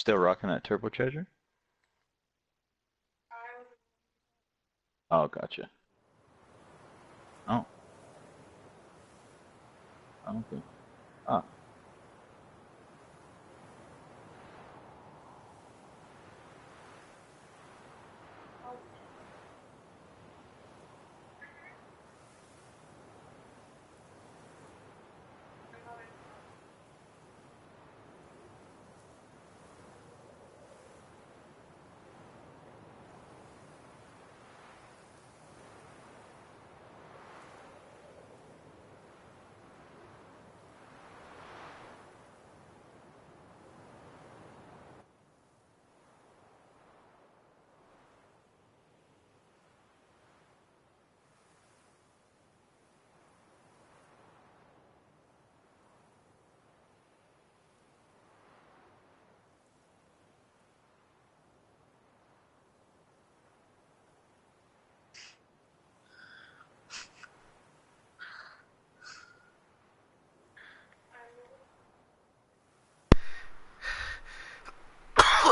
Still rocking that turbocharger? Oh, gotcha. Oh, okay. Ah,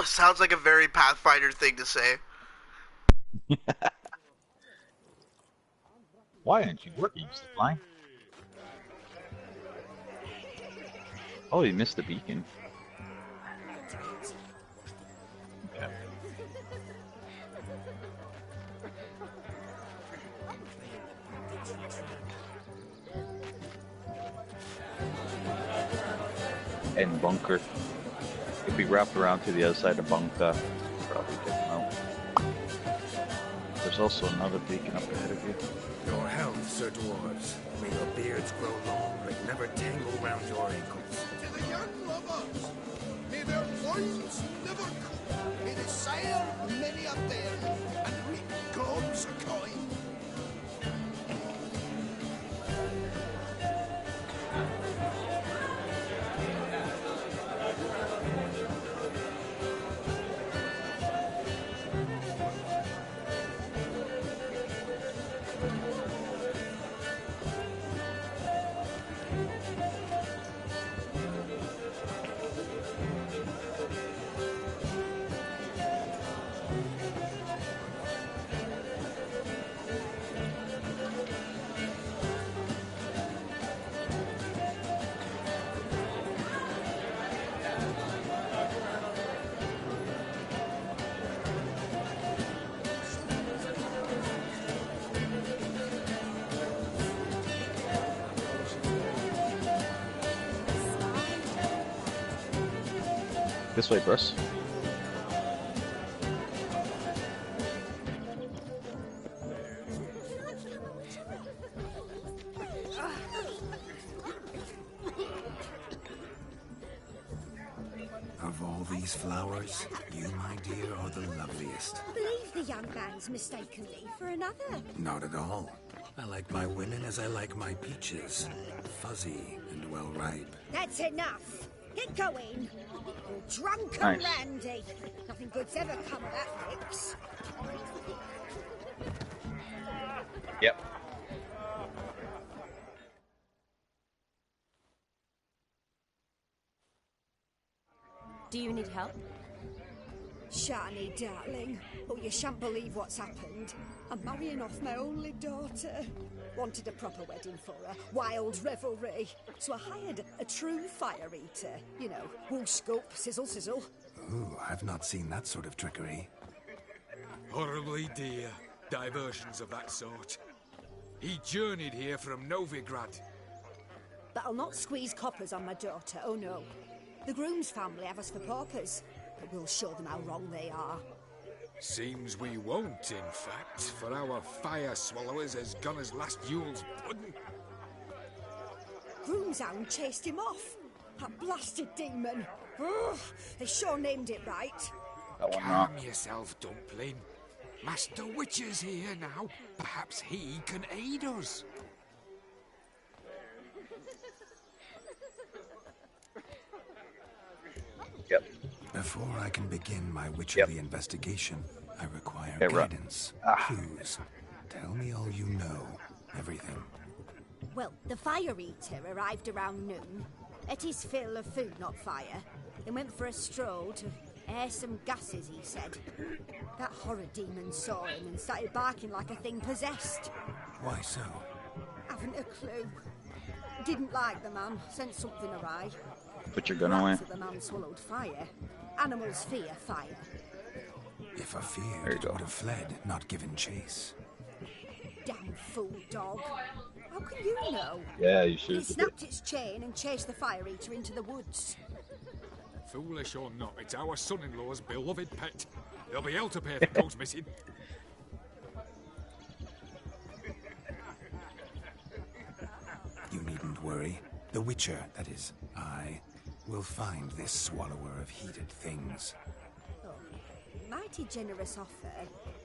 Sounds like a very Pathfinder thing to say. why aren't you working, Zipline? Oh, you missed the beacon. Okay. And bunker. If we wrapped around to the other side of bunker, probably get them out. There's also another beacon up ahead of you. Your health, Sir Dwarves. May your beards grow long, but never tangle round your ankles. To the young lovers, may their loins never cool. May they sire many a bear and reap gobs of coin. This way, Bruce. Of all these flowers, you, my dear, are the loveliest. Believe the young man's mistakenly for another. Not at all. I like my women as I like my peaches. Fuzzy and well ripe. That's enough. Get going. You're drunk and Nice. randy. Nothing good's ever come of that mix. Yep. Do you need help? Shani, darling. Oh, you shan't believe what's happened. I'm marrying off my only daughter. Wanted a proper wedding for her. Wild revelry. So I hired a true fire eater. You know, wool scope, sizzle, sizzle. Ooh, I've not seen that sort of trickery. Horribly dear diversions of that sort. He journeyed here from Novigrad. But I'll not squeeze coppers on my daughter, oh no. The groom's family have us for paupers, but we'll show them how wrong they are. Seems we won't, in fact, for our fire swallowers has gone as last Yule's pudding. Groom's hound chased him off. That blasted demon. Ugh, they sure named it right. That one not. Calm yourself, Dumpling. Master Witcher's here now. Perhaps he can aid us. Yep. Before I can begin my witcherly investigation, I require Okay, right. guidance, Ah. clues. Tell me all you know. Everything. Well, the fire eater arrived around noon, ate his fill of food, not fire, then went for a stroll to air some gases, he said. That horror demon saw him and started barking like a thing possessed. Why so? Haven't a clue. Didn't like the man, sent something awry. Put your gun away. Rats that the man swallowed fire. Animals fear fire. If I There feared, you it go. would have fled, not given chase. Damn fool dog. How can you know? Yeah, you It should. snapped its chain and chased the fire eater into the woods. Foolish or not, it's our son-in-law's beloved pet. There'll be hell to pay if it goes missing. You needn't worry. The Witcher, that is, I, will find this swallower of heated things. Oh, mighty generous offer,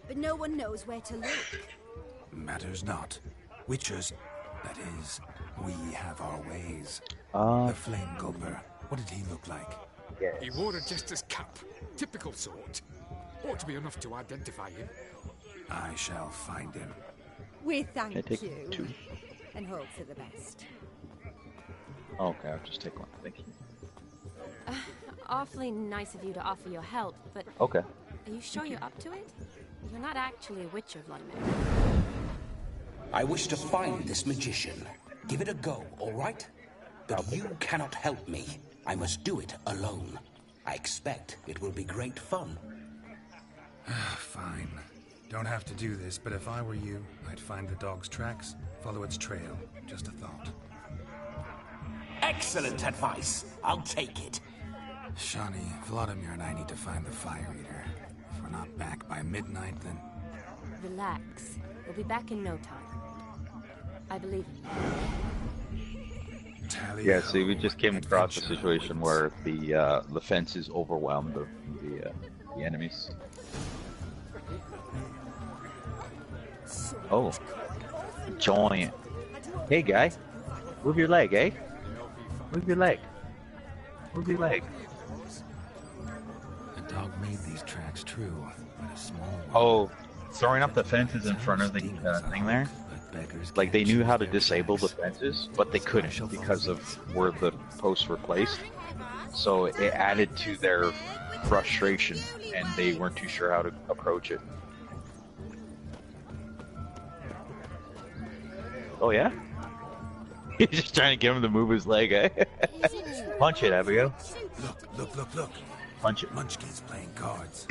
but no one knows where to look. Matters not. Witchers, that is, we have our ways. The Flame Gulper, what did he look like? He wore a jester's cap. Typical sort. Ought to be enough to identify him. I shall find him. We thank I take you. 2? And hope for the best. Okay, I'll just take 1. Thank you. Awfully nice of you to offer your help, but Okay. are you sure you're up to it? You're not actually a witcher, Vladimir. I wish to find this magician. Give it a go, all right? But you cannot help me. I must do it alone. I expect it will be great fun. Fine. Don't have to do this, but if I were you, I'd find the dog's tracks, follow its trail. Just a thought. Excellent advice. I'll take it. Shani, Vladimir and I need to find the Fire Eater. If we're not back by midnight, then... Relax. We'll be back in no time. I believe in you. Tally Yeah, see, we ho, just came across a adventure situation awaits. where the fences overwhelmed the enemies. Oh, giant! Hey, guy, move your leg, eh? Move your leg. Move your leg. The dog made these tracks true, but a small one. Oh, throwing up the fences in front of the thing there. Like they knew how to disable the fences, but they couldn't because of where the posts were placed. So it added to their frustration, and they weren't too sure how to approach it. Oh yeah? He's just trying to get him to move his leg, eh? Punch it, Abigail. Look. Punch it. Munchkin's playing cards.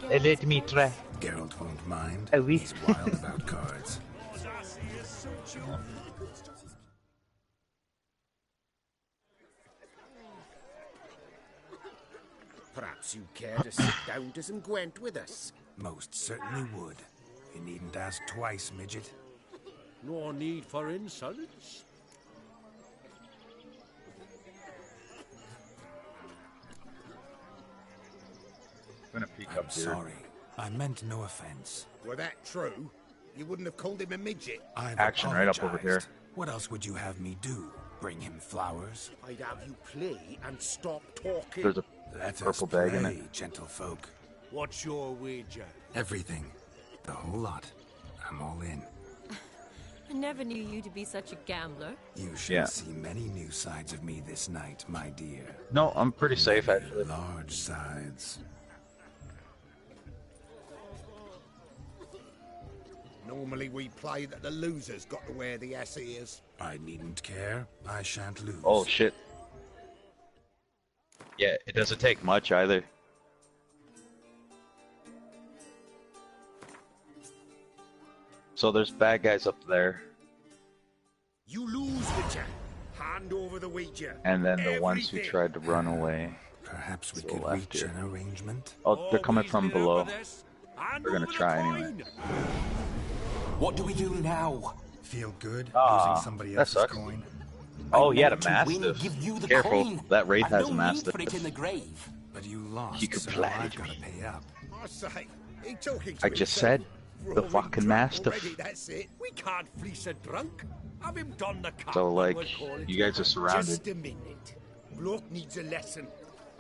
Let me try. Geralt won't mind. Oh, oui. He's wild about cards. Perhaps you care to sit down to some Gwent with us? Most certainly would. You needn't ask twice, midget. No need for insolence. I'm gonna peek I'm up here. sorry. I meant no offense. Were that true? You wouldn't have called him a midget. I've Action right up over here. apologized. What else would you have me do? Bring him flowers? I'd have you play and stop talking. There's a Let purple us bag in play, it. gentlefolk. What's your wager? Everything. The whole lot. I'm all in. I never knew you to be such a gambler. You shall Yeah. see many new sides of me this night, my dear. No, I'm pretty safe actually. Large sides. Normally we play that the loser's got to wear the ass ears. I needn't care. I shan't lose. Oh shit. Yeah, it doesn't take much either. So there's bad guys up there, You lose, Witcher. Hand over the wager. and then the ones who Everything. tried to run away. Perhaps we To the could left reach here. an arrangement. Oh, they're coming from Always there below. for this. Hand We're gonna over the try coin. anyway. What do we do now? Feel good Ah, losing somebody that else's sucks. coin? Oh I yeah, the want to win, mastiff. give you the Careful, coin. that wraith I've has a no need mastiff. for it in the grave. But you lost, You could so flatter I've got to me. pay up. I say, he talking to I just himself. said, We're the all fucking drunk mastiff. already, that's it. We can't fleece a drunk. Have him done the cut. So, like, we'll call it you guys a- are surrounded. Just a minute. Bloke needs a lesson.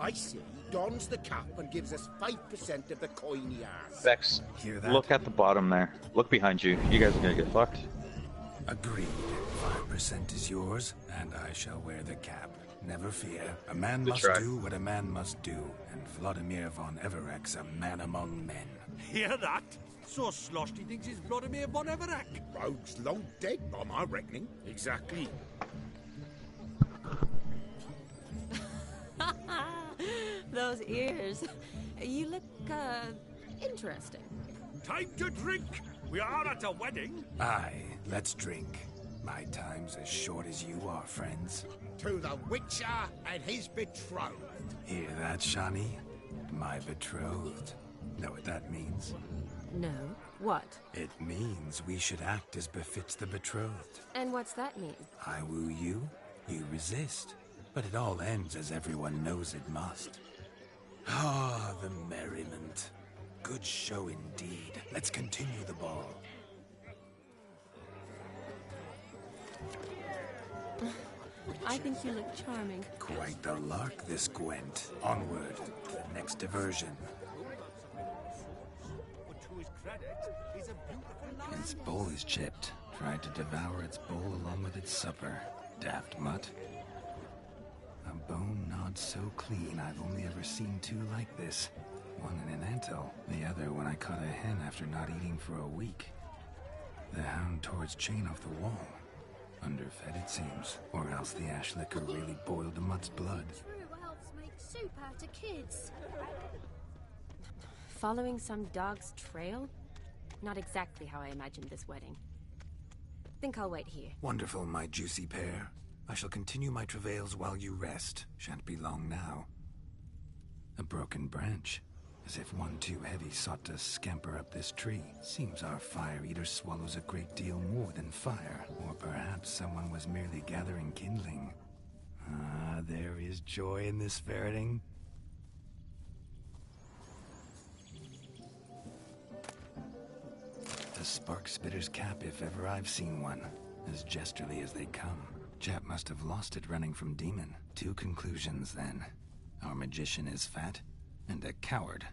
I say he dons the cap and gives us 5% of the coin he has. Vex, Hear that? look at the bottom there. Look behind you. You guys are gonna get fucked. Agreed. 5% is yours, and I shall wear the cap. never fear. A man must do what a man must do, and Vladimir von Everek's a man among men. Hear that? So Sloshy thinks he's Vladimir von Everek. Rogue's long dead by my reckoning. Exactly. Those ears. You look, interesting. Time to drink! We are at a wedding. Aye, let's drink. My time's as short as you are, friends. To the Witcher and his betrothed. Hear that, Shani? My betrothed. Know what that means? No. What? It means we should act as befits the betrothed. And what's that mean? I woo you, you resist. But it all ends as everyone knows it must. Ah, the merriment. Good show indeed. Let's continue the ball. I think you look charming. Quite the lark, this Gwent. Onward to the next diversion. Its bowl is chipped. Tried to devour its bowl along with its supper. Daft mutt. A bone gnawed so clean I've only ever seen two like this. One in an anthill, the other when I caught a hen after not eating for a week. The hound tore its chain off the wall. Underfed, it seems. Or else the ash liquor really boiled the mutt's blood. True elves make soup out of kids. Following some dog's trail? Not exactly how I imagined this wedding. Think I'll wait here. Wonderful, my juicy pair. I shall continue my travails while you rest. Shan't be long now. A broken branch. As if one too heavy sought to scamper up this tree. Seems our fire eater swallows a great deal more than fire. Or perhaps someone was merely gathering kindling. Ah, there is joy in this ferreting. A spark spitter's cap if ever I've seen one. As jesterly as they come. Chap must have lost it running from Demon. Two conclusions, then. Our magician is fat, and a coward.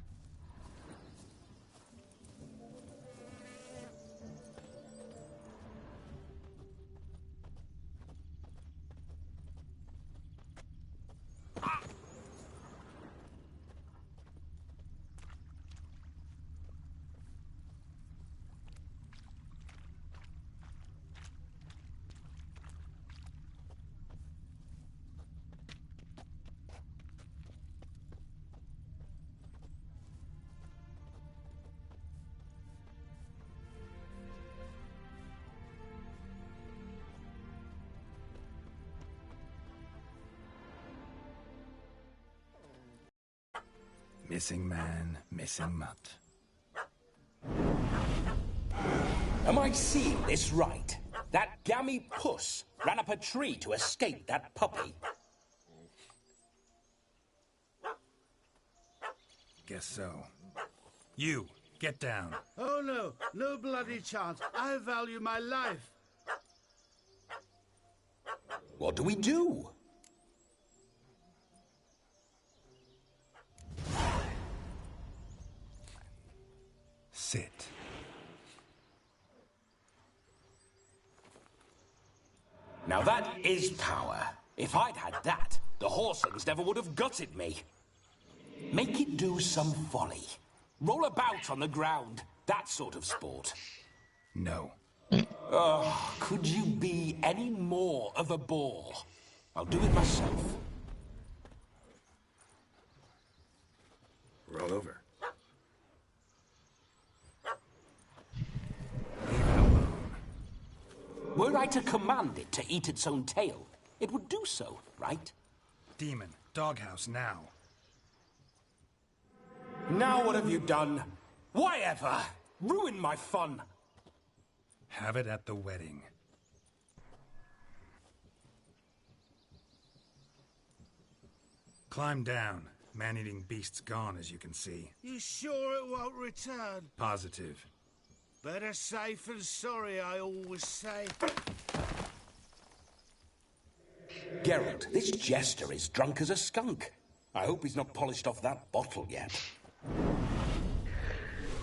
Missing man, missing mutt. Am I seeing this right? That gammy puss ran up a tree to escape that puppy. Guess so. You, get down. Oh no, no bloody chance. I value my life. What do we do? Sit. Now that is power. If I'd had that, the Horsings never would have gutted me. Make it do some folly. Roll about on the ground. That sort of sport. No. Oh, could you be any more of a bore? I'll do it myself. Roll over. Were I to command it to eat its own tail, it would do so, right? Demon, doghouse now. Now what have you done? Why ever? Ruin my fun. Have it at the wedding. Climb down. Man-eating beast's gone, as you can see. You sure it won't return? Positive. Better safe than sorry, I always say. Geralt, this jester is drunk as a skunk. I hope he's not polished off that bottle yet.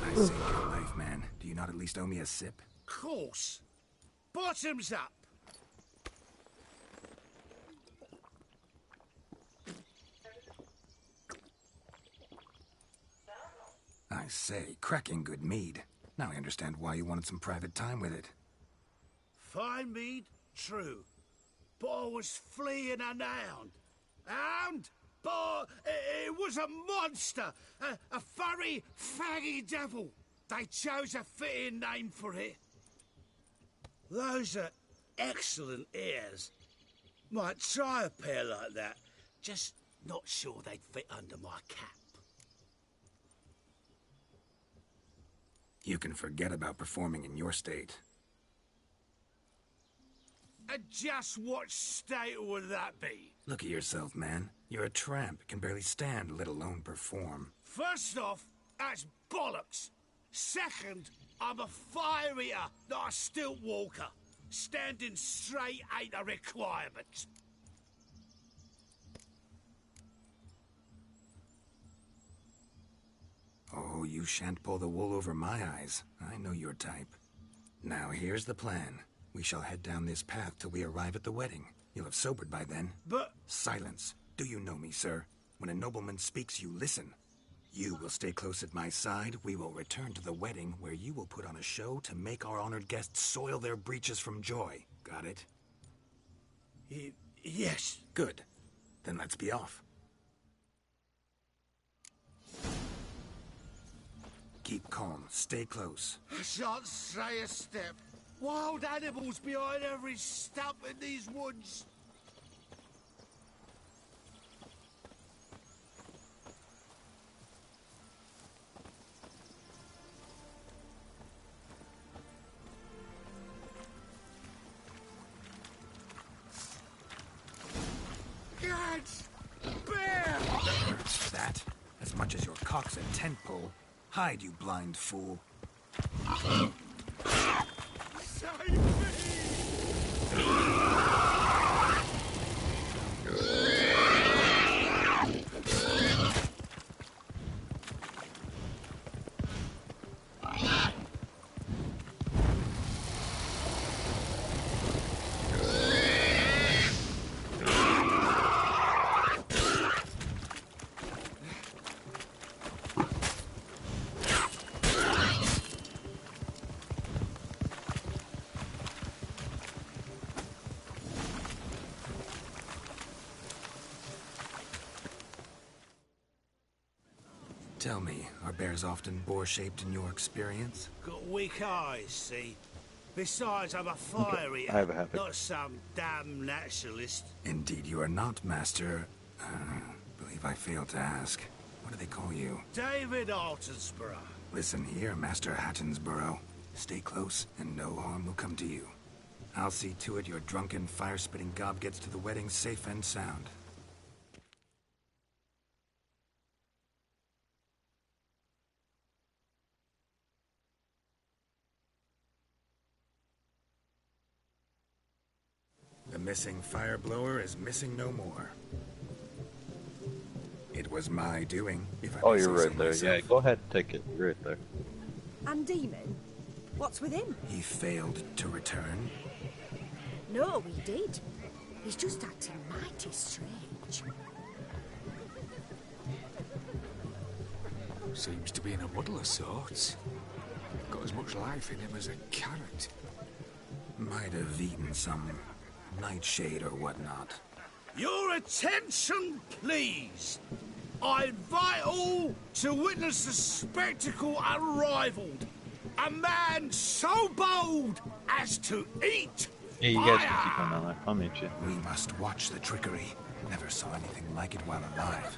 I saved your life, man. Do you not at least owe me a sip? Course. Bottoms up. I say, cracking good mead. Now I understand why you wanted some private time with it. Fine mead, true. But I was fleeing an hound. Hound? But it was a monster! A furry, faggy devil! They chose a fitting name for it. Those are excellent ears. Might try a pair like that. Just not sure they'd fit under my cap. You can forget about performing in your state. And just what state would that be? Look at yourself, man. You're a tramp, can barely stand, let alone perform. First off, that's bollocks. Second, I'm a fire eater, not a stilt walker. Standing straight ain't a requirement. Oh, you shan't pull the wool over my eyes. I know your type. Now here's the plan. We shall head down this path till we arrive at the wedding. You'll have sobered by then. But... Silence. Do you know me, sir? When a nobleman speaks, you listen. You will stay close at my side. We will return to the wedding, where you will put on a show to make our honored guests soil their breeches from joy. Got it? Yes. Good. Then let's be off. Keep calm. Stay close. I shan't stray a step. Wild animals behind every stump in these woods. Guards! Bear! That, as much as your cock's a tent pole. Hide, you blind fool. Save me! Tell me, are bears often boar-shaped in your experience? Got weak eyes, see? Besides, I'm a fire eater, I have a habit. not some damn naturalist. Indeed you are not, Master... believe I failed to ask. What do they call you? David Altonsborough. Listen here, Master Hattonsborough. Stay close, and no harm will come to you. I'll see to it your drunken, fire-spitting gob gets to the wedding safe and sound. The missing fire blower is missing no more. It was my doing, if I Oh, may you're say right so there. myself. Yeah, go ahead and take it. You're right there. And Demon? What's with him? He failed to return. No, he did. He's just acting mighty strange. Seems to be in a muddle of sorts. Got as much life in him as a carrot. Might have eaten some nightshade or whatnot. Your attention, please. I invite all to witness the spectacle unrivaled. A man so bold as to eat Yeah, you guys can keep on down there. I'll meet you. We must watch the trickery. Never saw anything like it while alive.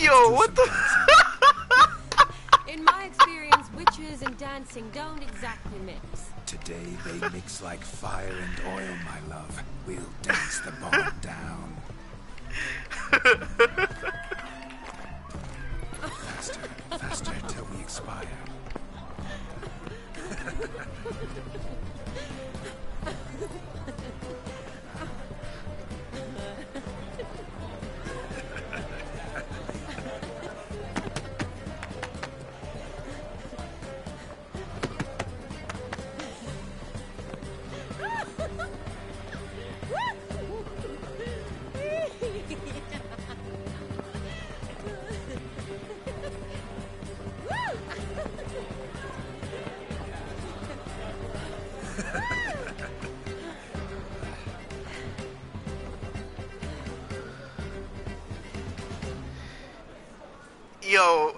Yo, what the? In my experience, witches and dancing don't exactly mix. Today they mix like fire and oil, my love. We'll dance the ball down. Faster, faster till we expire. Yo,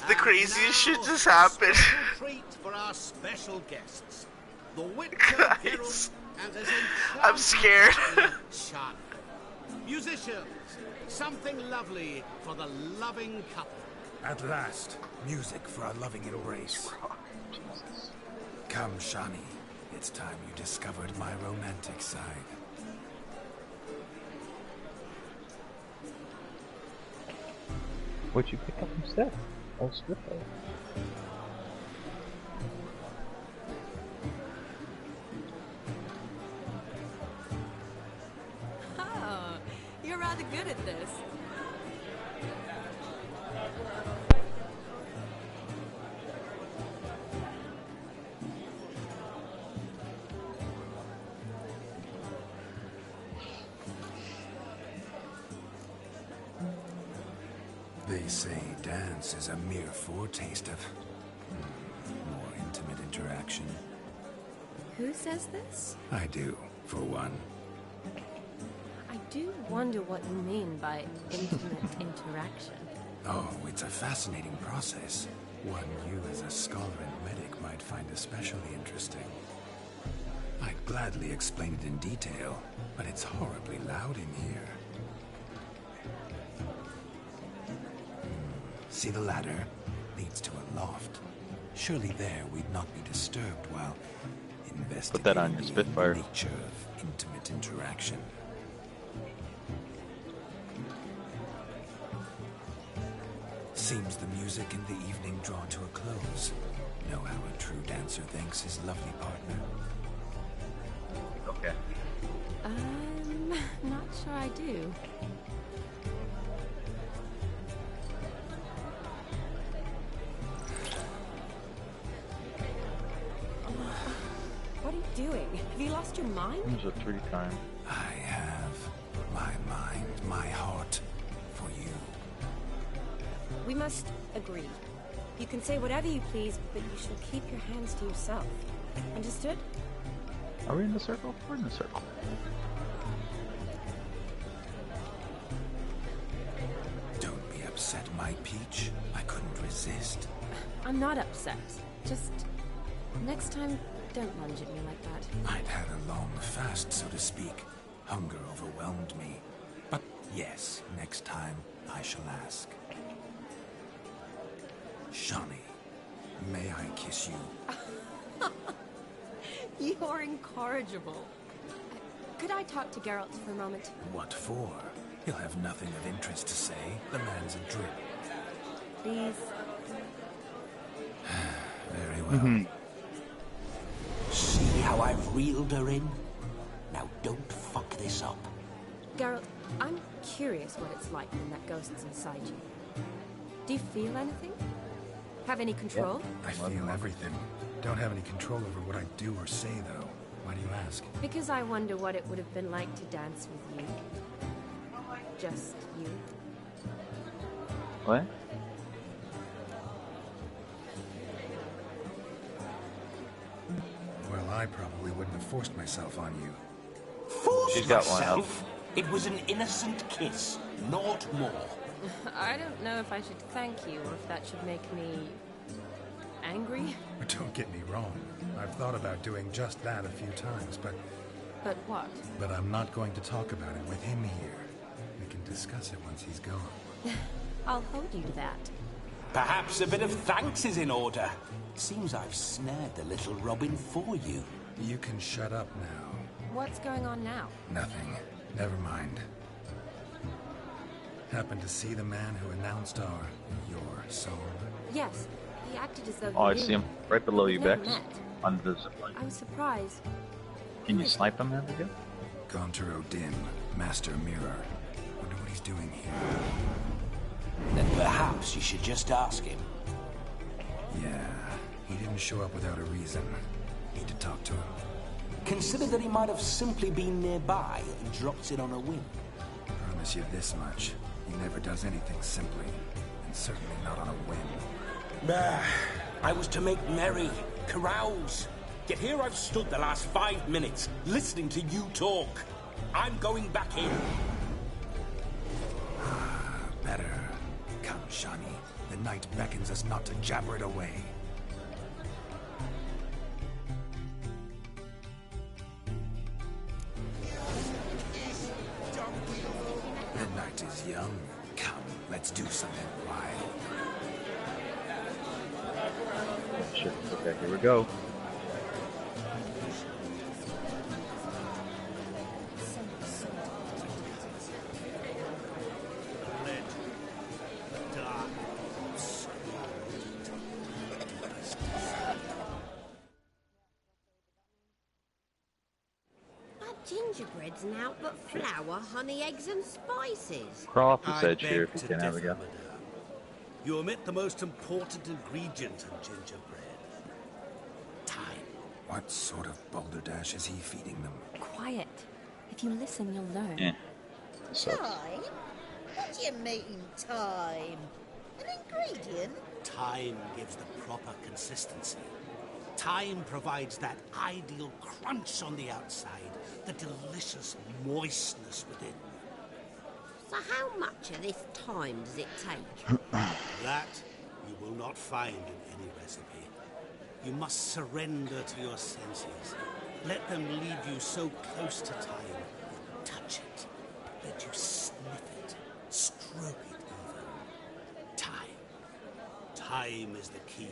the craziest shit just happened. Treat for our special guests, the Winter Guild and his I'm scared. Charlie. Musicians, something lovely for the loving couple. At last, music for our loving embrace. Come, Shani. It's time you discovered my romantic side. What'd you pick up instead? Oh, Spitfire. Oh, you're rather good at this. They say dance is a mere foretaste of more intimate interaction. Who says this? I do, for one. I do wonder what you mean by intimate interaction. Oh, it's a fascinating process. One you as a scholar and medic might find especially interesting. I'd gladly explain it in detail, but it's horribly loud in here. See the ladder? Leads to a loft. Surely there we'd not be disturbed while investigating Put that on your Spitfire. the nature of intimate interaction. Seems the music in the evening draw to a close. Know how a true dancer thanks his lovely partner? Okay. Not sure I do. What are you doing? Have you lost your mind? It was a 3-time. I have my mind, my heart for you. We must agree. You can say whatever you please, but you shall keep your hands to yourself. Understood? Are we in the circle? We're in the circle. Don't be upset, my peach. I couldn't resist. I'm not upset. Just next time, don't lunge at me like that. I'd had a long fast, so to speak. Hunger overwhelmed me. But yes, next time I shall ask. Shani, may I kiss you? You're incorrigible. Could I talk to Geralt for a moment? What for? He'll have nothing of interest to say. The man's adrip. Please. Very well. See how I've reeled her in? Now don't fuck this up. Geralt, I'm curious what it's like when that ghost's inside you. Do you feel anything? Have any control? I feel everything. Don't have any control over what I do or say, though. Why do you ask? Because I wonder what it would have been like to dance with you. Just you. What? Well, I probably wouldn't have forced myself on you. She's got one up. It was an innocent kiss, naught more. I don't know if I should thank you or if that should make me angry. But don't get me wrong. I've thought about doing just that a few times, but what? I'm not going to talk about it with him here. We can discuss it once he's gone. I'll hold you to that. Perhaps a bit of thanks is in order. Seems I've snared the little Robin for you. You can shut up now. What's going on now? Nothing. Never mind. Happened to see the man who announced your song? Yes, he acted as though Oh, I he see knew him right below We've you, never Bex. met. Under the zipline. I was surprised. Can you snipe him, Abigail? Gaunter O'Dim, Master Mirror. Wonder what he's doing here. Then perhaps you should just ask him. Yeah, he didn't show up without a reason. Need to talk to him. Consider that he might have simply been nearby and dropped in on a whim. Promise you this much. He never does anything simply. And certainly not on a whim. I was to make merry, carouse. Yet here I've stood the last 5 minutes, listening to you talk. I'm going back in. Better. Come, Shani. The night beckons us not to jabber it away. The night is young. Come, let's do something wild. Shit. Okay, here we go. Gingerbread's now but flour, honey, eggs, and spices. Crawl off this I edge here beg if you to can, differ, Abigail. madame. You omit the most important ingredient in gingerbread. Time. What sort of balderdash is he feeding them? Quiet. If you listen, you'll learn. Yeah. Time? What do you mean, time? An ingredient? Time gives the proper consistency. Time provides that ideal crunch on the outside, the delicious moistness within. So how much of this time does it take? That you will not find in any recipe. You must surrender to your senses. Let them lead you so close to time. Touch it. Let you sniff it. Stroke it even. Time. Time is the key.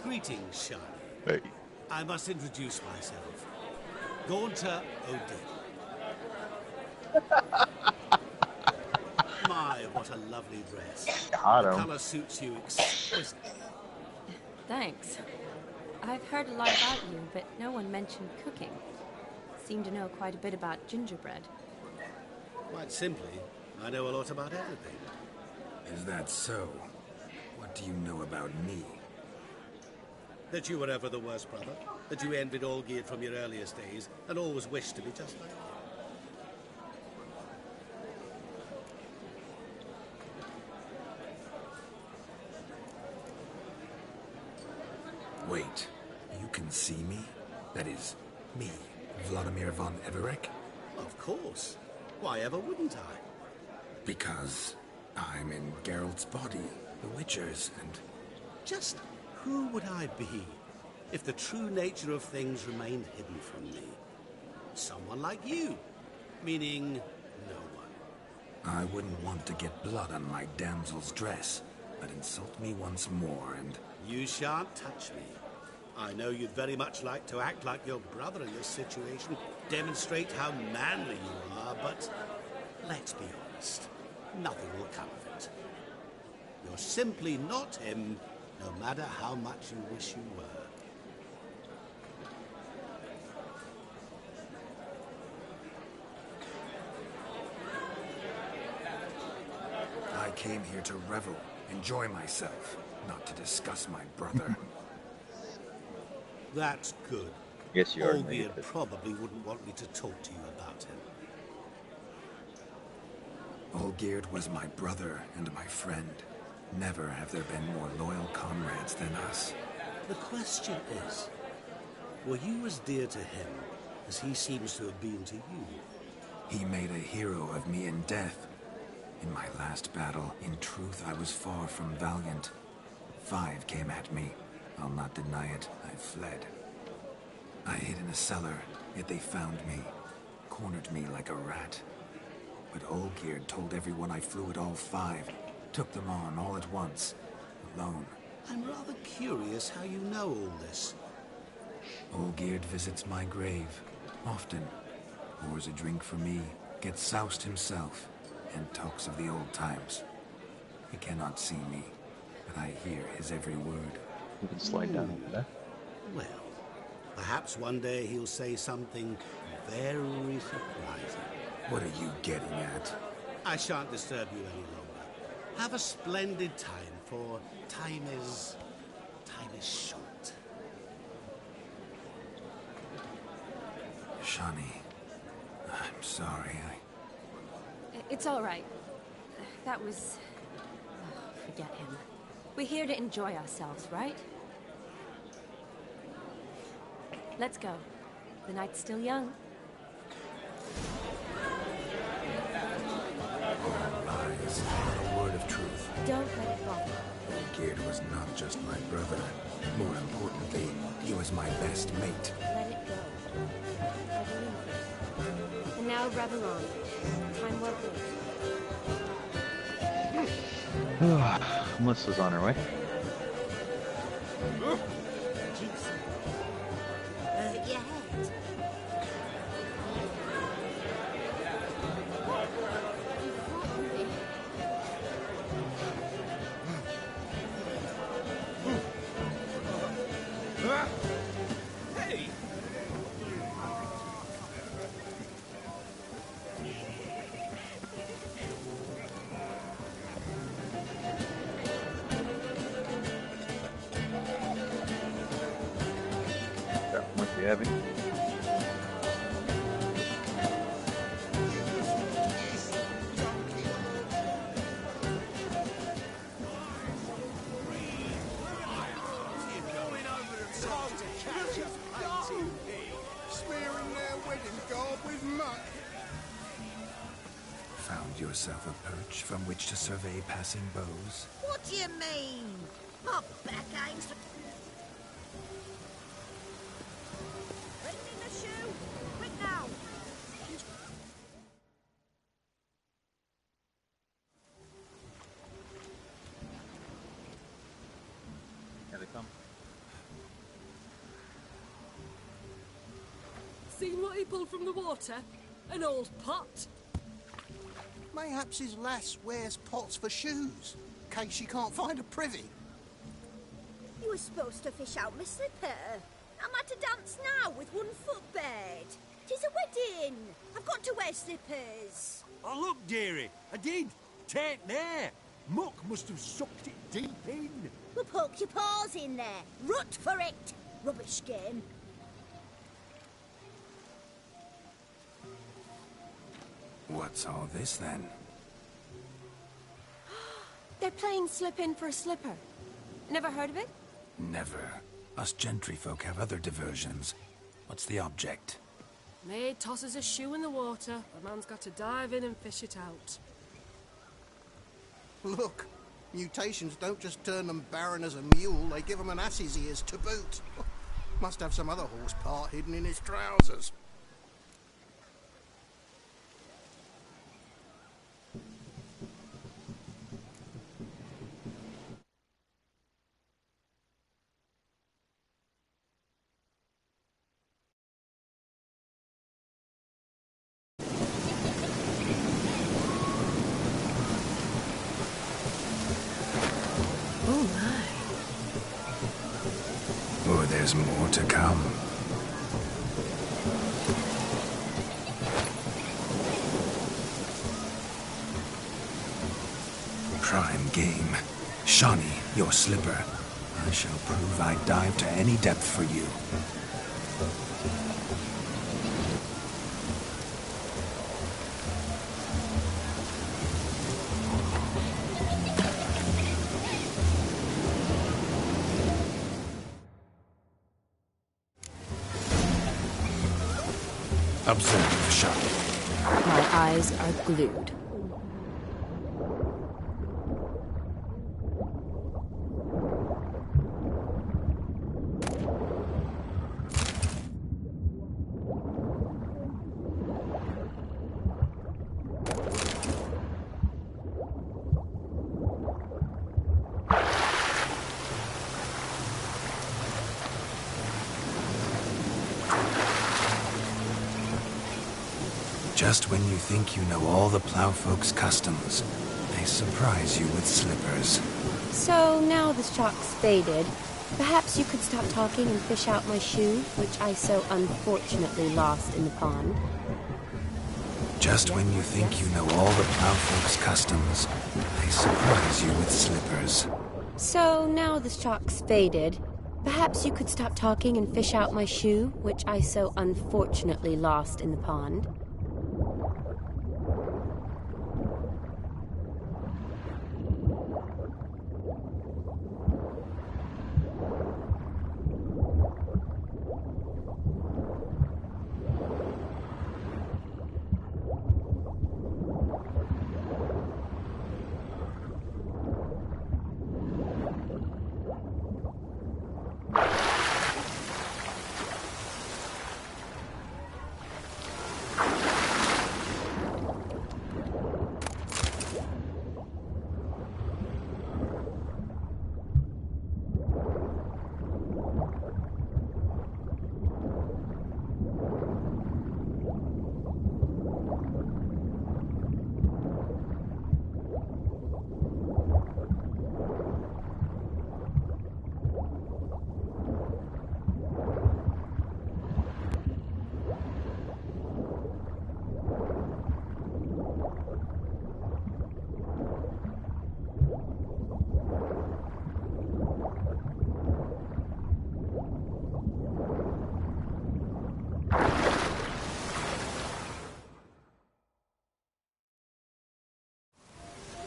Greetings, Shani. Hey. I must introduce myself. Gaunter O'Dim. My, what a lovely dress. Got The him. color suits you exquisitely. Thanks. I've heard a lot about you, but no one mentioned cooking. Seem to know quite a bit about gingerbread. Quite simply, I know a lot about everything. Is that so? What do you know about me? That you were ever the worst brother, that you envied Olgierd from your earliest days, and always wished to be just like him. Wait, you can see me? That is, me, Vladimir von Everec? Of course. Why ever wouldn't I? Because I'm in Geralt's body, the Witcher's, and... Just who would I be if the true nature of things remained hidden from me? Someone like you, meaning no one. I wouldn't want to get blood on my damsel's dress, but insult me once more and... You shan't touch me. I know you'd very much like to act like your brother in this situation, demonstrate how manly you are, but let's be honest, nothing will come of it. You're simply not him, no matter how much you wish you were. I came here to revel, enjoy myself, not to discuss my brother. That's good. Yes, you are. Olgierd probably wouldn't want me to talk to you about him. Olgierd was my brother and my friend. Never have there been more loyal comrades than us. The question is, were you as dear to him as he seems to have been to you? He made a hero of me in death. In my last battle, in truth, I was far from valiant. 5 came at me. I'll not deny it, I fled. I hid in a cellar, yet they found me, cornered me like a rat. but Olgierd told everyone I flew at all 5. Took them on all at once, alone. I'm rather curious how you know all this. Olgierd visits my grave, often. Pours a drink for me, gets soused himself, and talks of the old times. He cannot see me, but I hear his every word. You can slide down over there. Well, perhaps one day he'll say something very surprising. What are you getting at? I shan't disturb you any longer. Have a splendid time, for time is short. Shani, I'm sorry. It's all right. That was... Oh, forget him. We're here to enjoy ourselves, right? Let's go. The night's still young. All lies, not a word of truth. Don't let it bother. Olgierd was not just my brother. More importantly, he was my best mate. Let it go. I believe it. And now revel on. Time well played. Melissa's on her way. Your head. Hey! That might be heavy. Smearing their wedding garb with muck. Found yourself a perch from which to survey passing bows? What do you mean? My back aches. Bring me the shoe. Quick now. Here they come. Seen what he pulled from the water? An old pot. Mayhaps his lass wears pots for shoes, in case she can't find a privy. You were supposed to fish out my slipper. I'm at a dance now with one footbed. 'Tis a wedding. I've got to wear slippers. Oh, look, dearie, I did. Take there. Muck must have sucked it deep in. Well, poke your paws in there. Rut for it. Rubbish game. What's all this then? They're playing slip in for a slipper. Never heard of it? Never. Us gentry folk have other diversions. What's the object? Maid tosses a shoe in the water. A man's got to dive in and fish it out. Look, mutations don't just turn them barren as a mule, they give them an ass's ears to boot. Must have some other horse part hidden in his trousers. Oh, there's more to come. Prime game. Shani, your slipper. I shall prove I dive to any depth for you. Observe, Shani. My eyes are glued. Just when you think you know all the plowfolk's customs, they surprise you with slippers. So now the shock's faded. Perhaps you could stop talking and fish out my shoe, which I so unfortunately lost in the pond. Just when you think you know all the plowfolk's customs, they surprise you with slippers. So now the shock's faded. Perhaps you could stop talking and fish out my shoe, which I so unfortunately lost in the pond.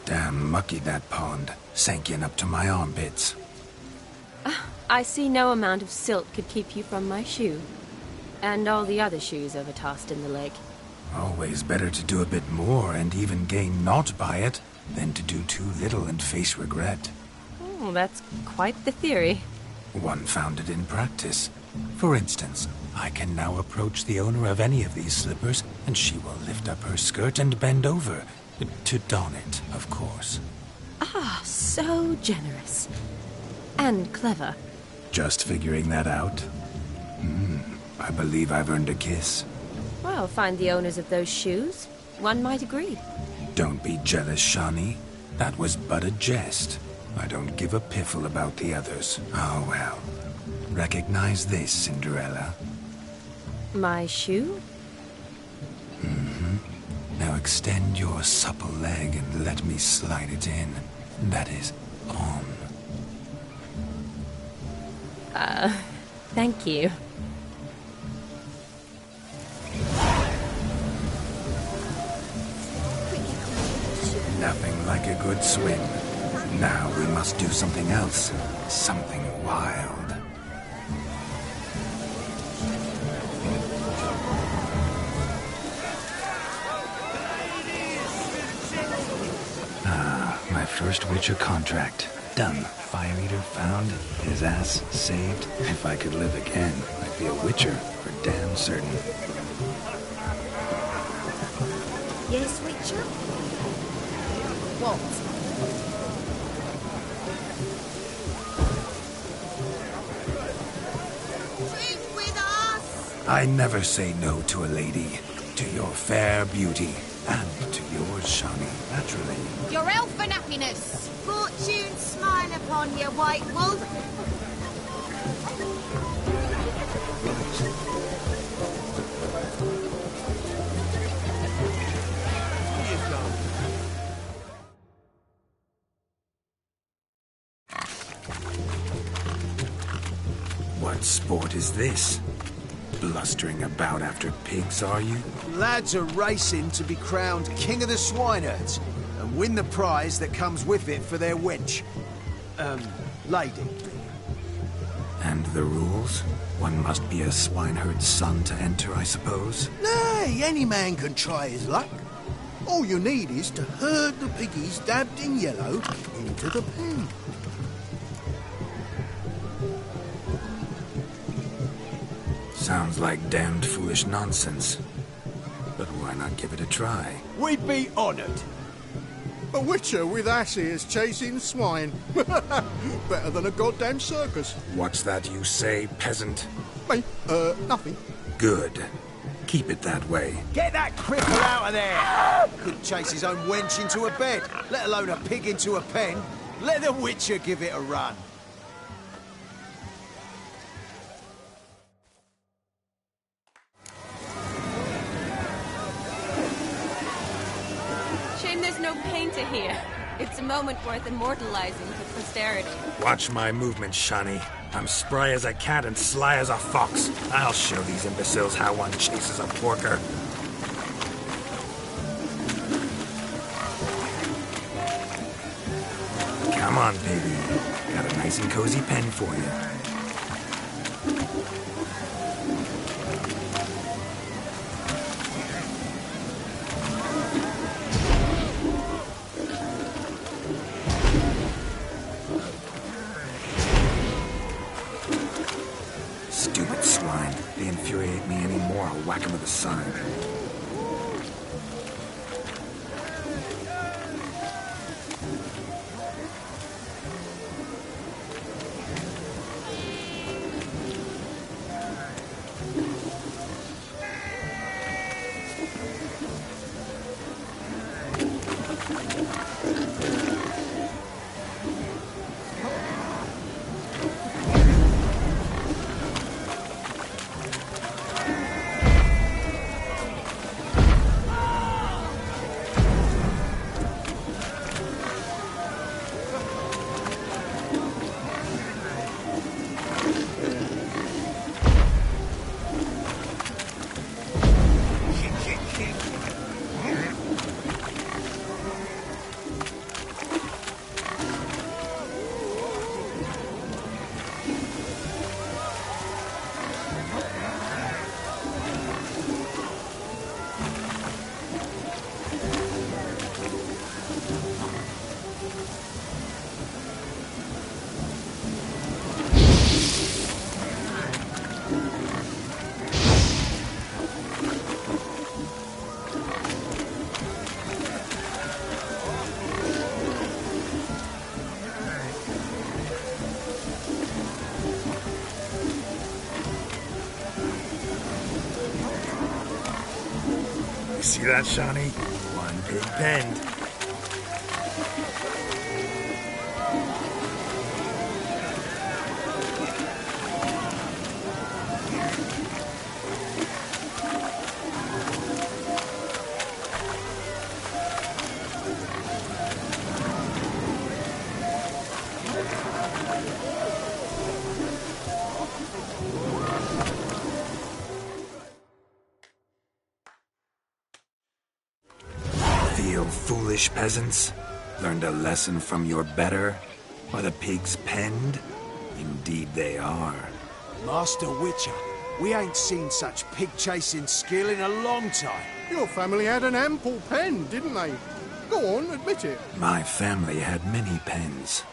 Damn mucky that pond, sank in up to my armpits. I see no amount of silt could keep you from my shoe. And all the other shoes overtossed in the lake. Always better to do a bit more and even gain naught by it than to do too little and face regret. Oh, that's quite the theory. One founded in practice. For instance, I can now approach the owner of any of these slippers, and she will lift up her skirt and bend over. To don it, of course. Ah, so generous. And clever. Just figuring that out? I believe I've earned a kiss. Well, find the owners of those shoes. One might agree. Don't be jealous, Shani. That was but a jest. I don't give a piffle about the others. Oh, well. Recognize this, Cinderella. My shoe? Now extend your supple leg and let me slide it in. That is, on. Thank you. Nothing like a good swim. Now we must do something else. Something wild. My first Witcher contract. Done. Fire Eater found. His ass saved. If I could live again, I'd be a Witcher for damn certain. Yes, Witcher? What? Drink with us! I never say no to a lady. To your fair beauty. And to yours, Shani, naturally. Your elfin happiness! Fortune smile upon you, White Wolf! What sport is this? Blustering about after pigs, are you? Lads are racing to be crowned King of the Swineherds and win the prize that comes with it for their wench. Lady. And the rules? One must be a swineherd's son to enter, I suppose? Nay, any man can try his luck. All you need is to herd the piggies dabbed in yellow into the pen. Sounds like damned foolish nonsense. But why not give it a try? We'd be honoured. A witcher with asses chasing swine. Better than a goddamn circus. What's that you say, peasant? Me? Nothing. Good. Keep it that way. Get that cripple out of there! Couldn't chase his own wench into a bed, let alone a pig into a pen. Let the Witcher give it a run. Shame there's no painter here. It's a moment worth immortalizing for posterity. Watch my movement, Shani. I'm spry as a cat and sly as a fox. I'll show these imbeciles how one chases a porker. Come on, baby. Got a nice and cozy pen for you. Stupid swine. They infuriate me anymore. I'll whack them with a sign. See that, Shani? One big pen. Foolish peasants? Learned a lesson from your better? Are the pigs penned? Indeed they are. Master Witcher, we ain't seen such pig-chasing skill in a long time. Your family had an ample pen, didn't they? Go on, admit it. My family had many pens,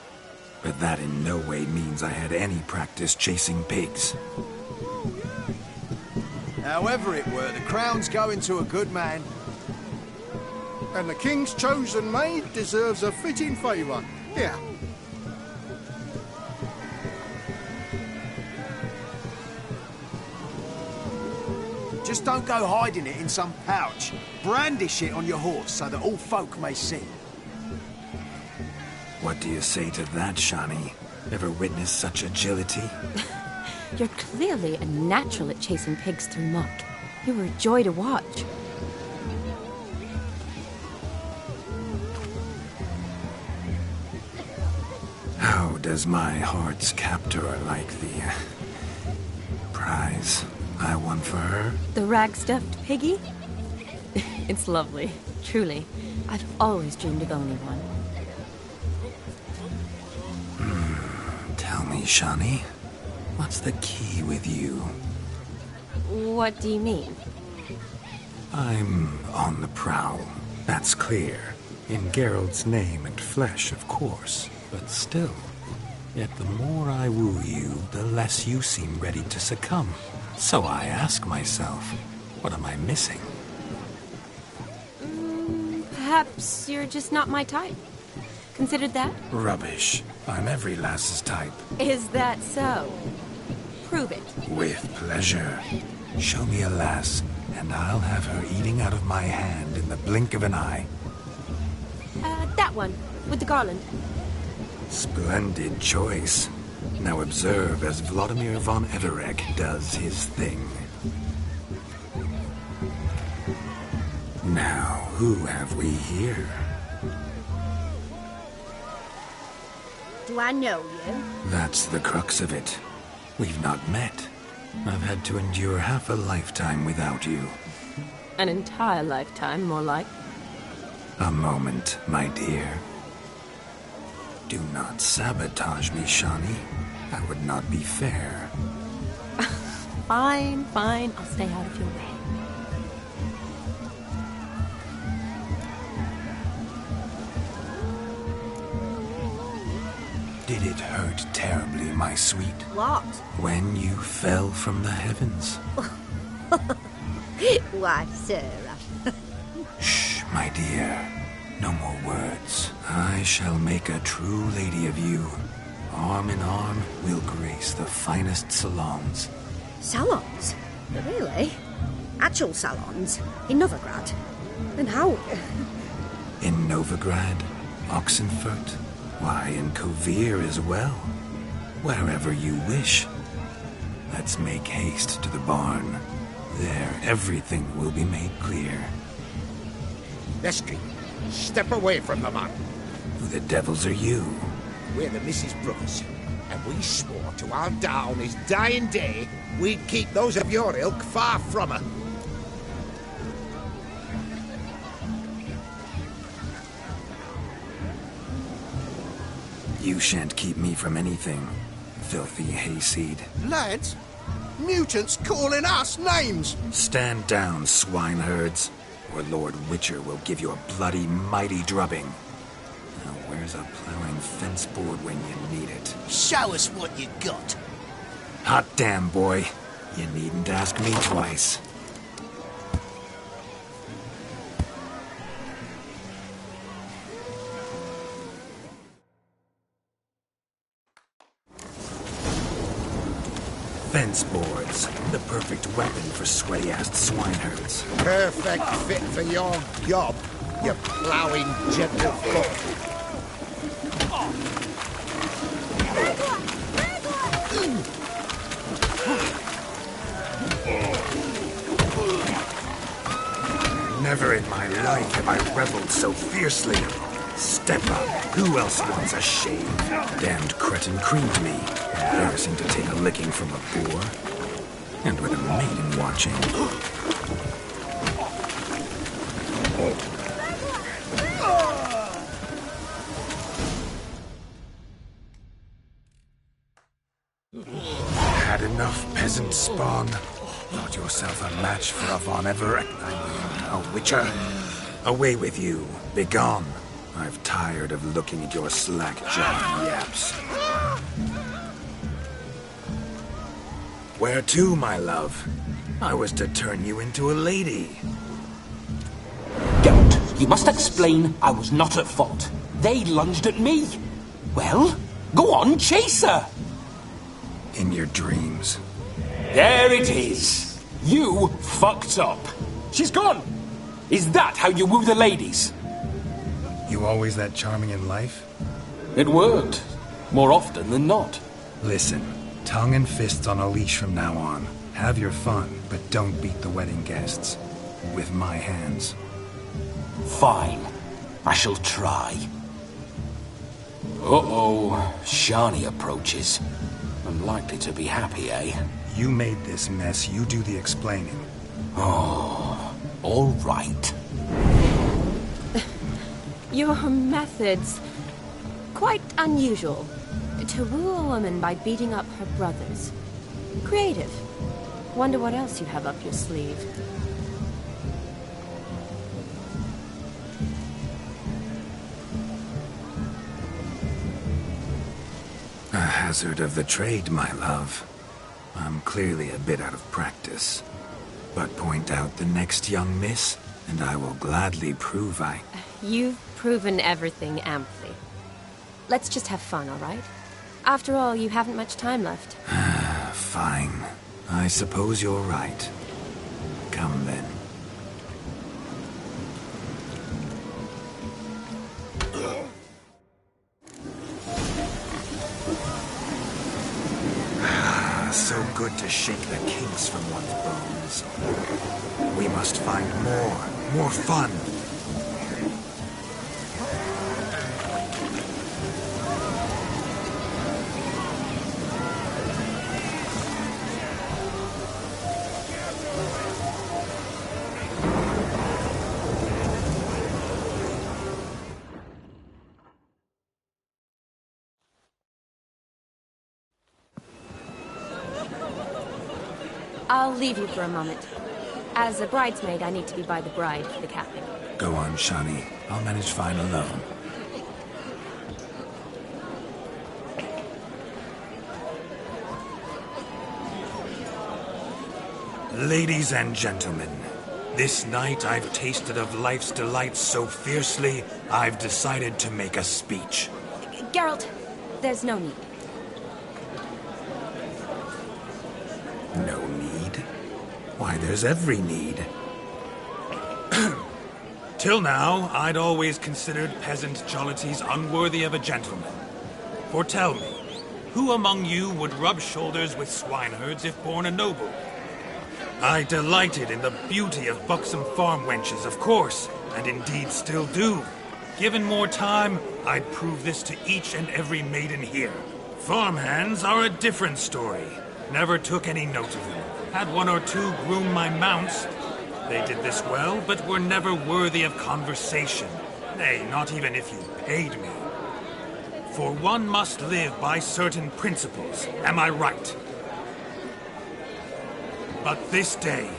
but that in no way means I had any practice chasing pigs. However it were, the crown's going to a good man. And the king's chosen maid deserves a fitting favour. Here. Just don't go hiding it in some pouch. Brandish it on your horse so that all folk may see. What do you say to that, Shani? Ever witnessed such agility? You're clearly a natural at chasing pigs through muck. You were a joy to watch. How does my heart's captor like the prize I won for her? The rag-stuffed piggy? It's lovely, truly. I've always dreamed of owning one. Tell me, Shani, what's the key with you? What do you mean? I'm on the prowl, that's clear. In Geralt's name and flesh, of course. But still, yet the more I woo you, the less you seem ready to succumb. So I ask myself, what am I missing? Perhaps you're just not my type. Considered that? Rubbish. I'm every lass's type. Is that so? Prove it. With pleasure. Show me a lass, and I'll have her eating out of my hand in the blink of an eye. That one, with the garland. Splendid choice. Now observe as Vladimir von Everek does his thing. Now, who have we here? Do I know you? That's the crux of it. We've not met. I've had to endure half a lifetime without you. An entire lifetime, more like. A moment, my dear. Do not sabotage me, Shani. That would not be fair. Fine, fine. I'll stay out of your way. Did it hurt terribly, my sweet? What? When you fell from the heavens? Why, Sarah. Shh, my dear. No more words. I shall make a true lady of you. Arm in arm, we'll grace the finest salons. Salons? Really? Actual salons? In Novigrad? And how? In Novigrad, Oxenfurt, why, in Kovir as well. Wherever you wish. Let's make haste to the barn. There, everything will be made clear. Lestri, step away from the man. Who the devils are you? We're the Mrs. Brothers, and we swore to our down his dying day we'd keep those of your ilk far from her. You shan't keep me from anything, filthy hayseed. Lads, mutants calling us names! Stand down, swineherds, or Lord Witcher will give you a bloody mighty drubbing. Now where's a plowing fence board when you need it? Show us what you got. Hot damn, boy. You needn't ask me twice. Fence boards, the perfect weapon for sweaty-assed swineherds. Perfect fit for your job, you ploughing gentlefolk. Never in my life have I reveled so fiercely. Step up. Who else wants a shave? Damned cretin creamed me. Embarrassing to take a licking from a boor. And with a maiden watching. Had enough, peasant spawn. Thought yourself a match for a Von Everett. A Witcher. Away with you. Begone. I've tired of looking at your slack-jawed yaps. Where to, my love? I was to turn you into a lady. Geralt, you must explain I was not at fault. They lunged at me. Well, go on, chase her. In your dreams. There it is. You fucked up. She's gone. Is that how you woo the ladies? You always that charming in life? It worked. More often than not. Listen, tongue and fists on a leash from now on. Have your fun, but don't beat the wedding guests. With my hands. Fine. I shall try. Uh-oh. Shani approaches. I'm likely to be happy, eh? You made this mess. You do the explaining. Oh, all right. Your methods... quite unusual. To woo a woman by beating up her brothers. Creative. Wonder what else you have up your sleeve. A hazard of the trade, my love. I'm clearly a bit out of practice. But point out the next young miss, and I will gladly prove I... You've proven everything amply. Let's just have fun, all right? After all, you haven't much time left. Fine. I suppose you're right. Come then. So good to shake the kinks from one's bones. We must find more fun. I'll leave you for a moment. As a bridesmaid, I need to be by the bride for the capping. Go on, Shani. I'll manage fine alone. Ladies and gentlemen, this night I've tasted of life's delights so fiercely, I've decided to make a speech. Geralt, there's no need. No need? Why, there's every need. Till now, I'd always considered peasant jollities unworthy of a gentleman. For tell me, who among you would rub shoulders with swineherds if born a noble? I delighted in the beauty of buxom farm wenches, of course, and indeed still do. Given more time, I'd prove this to each and every maiden here. Farmhands are a different story. Never took any note of them. Had one or two groom my mounts. They did this well, but were never worthy of conversation. Nay, not even if you paid me. For one must live by certain principles, am I right? But this day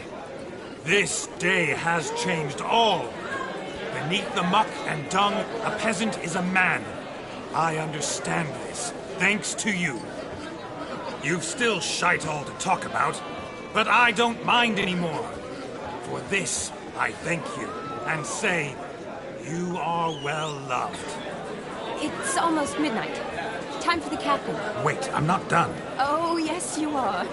has changed all. Beneath the muck and dung, a peasant is a man. I understand this, thanks to you. You've still shite all to talk about, but I don't mind anymore. For this, I thank you, and say, you are well loved. It's almost midnight. Time for the capping. Wait, I'm not done. Oh, yes, you are.